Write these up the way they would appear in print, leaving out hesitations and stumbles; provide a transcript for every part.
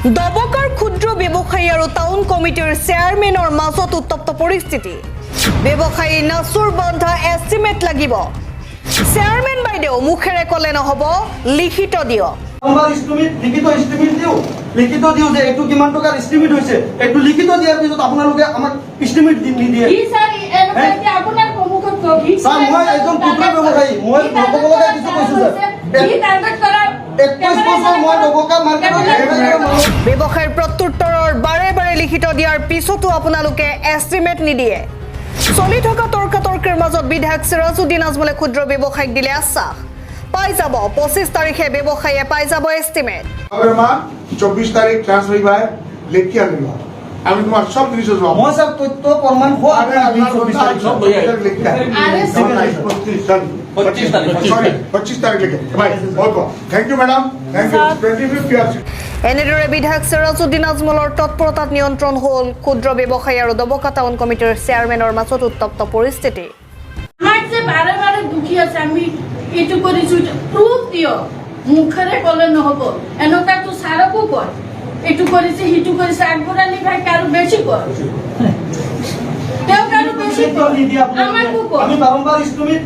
দবকাৰ ক্ষুদ্ৰ ব্যৱসায়ী আৰু টাউন কমিটিৰ চেয়াৰমেনৰ মাজত উত্তপ্ত পৰিস্থিতি। ব্যৱসায়ী নাচুৰ বন্ধা এষ্টিমেট লাগিব। চেয়াৰমেন বাইদেউ মুখেৰে ক'লে নহ'ব, লিখিত দিয়ক। লিখিত দিও যে এইটো কিমান টকাৰ এষ্টিমেট হৈছে, এইটো লিখিত দিয়াৰ পিছত আপোনালোকে আমাক এষ্টিমেট নিদিয়ে। স্যাৰ মই একজন ক্ষুদ্ৰ ব্যৱসায়ী, মই নকবলগা কিছু কৈছো স্যাৰ। 21 বছৰ মই দবকা মাৰ্কেটত ব্যৱসায়ীৰ প্ৰত্যুত্তৰৰ বাৰে বাৰে লিখিত দিয়াৰ পিছতো আপোনালোকে এষ্টিমেট নিদিয়ে। চলি থকা তৰ্কাতৰ্কিৰ মাজত বিধায়ক সিৰাজউদ্দিন আজমলে ক্ষুদ্ৰ ব্যৱসায়ীক দিলে আশ্বাস, পাই যাব 25 তাৰিখে ব্যৱসায়ীয়ে পাই যাব এষ্টিমেট। 24 তারিখ ট্রান্সফার ভাই লেখি আনিবা আমি তোমার সব জিনিস জমা মই স্যার তথ্য প্রমাণ খোয়া আমি 24 তারিখ সব লেখি আনি 25 তারিখ লেখে ভাই বহুত thank you madam, thank you. 25 years এনেদৰে বিধায়ক সিৰাজউদ্দিন আজমলৰ তৎপৰতাত নিয়ন্ত্ৰণ হ'ল ক্ষুদ্ৰ ব্যৱসায়ী আৰু দবকা টাউন কমিটিৰ চেয়াৰমেনৰ মাজত উত্তপ্ত পৰিস্থিতি। আমাৰ যে বাৰে বাৰে দুখী আছে, আমি এইটো কৰিছো, প্ৰুফ দিও, মুখেৰে ক'লে নহ'ব। এনেকুৱা তো সাৰকো কয় এইটো কৰিছে সিটো কৰিছে, আকবর আলী ভাই কারো বেশি কয়, তেওঁ কারো বেশি কয়, আমাকো কয়। আমি বারম্বার এষ্টিমেট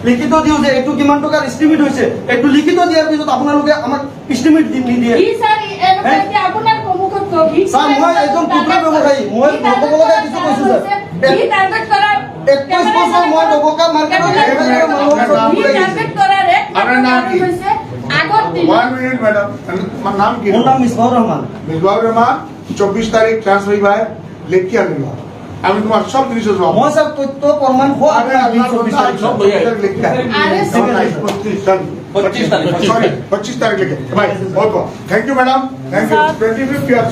লিখিত দিও যে এইটো কিমান টকাৰ এষ্টিমেট হৈছে, এইটো লিখিত দিয়াৰ পিছত আপোনালোকে আমাক এষ্টিমেট নিদিয়ে। ই স্যাৰ এনেকুৱা কি আপোনাৰ সন্মুখত কয়? স্যাৰ মই একজন ক্ষুদ্ৰ ব্যৱসায়ী, মই নকবলগা কিছু কৈছো স্যাৰ। ই টাৰ্গেট কৰা 21 বছৰ মই দবকা মাৰ্কেটত টাৰ্গেট কৰাৰে আপনাৰ নাম কি? হৈছে আগত দিন 1 মিনিট ম্যাডাম, আমাৰ নাম কি? মোৰ নাম মিসবাউর রহমান। মিসবাউর রহমান। 24 তারিখ ট্রান্সফার ভাই লেখি আনিবা আমি তোমার সব জিনিস জমা মই স্যার তথ্য প্রমাণ খোয়া আমি 24 তারিখ সব লেখি আনি 25 তারিখ লেখে ভাই বহুত thank you madam, thank you. 25 years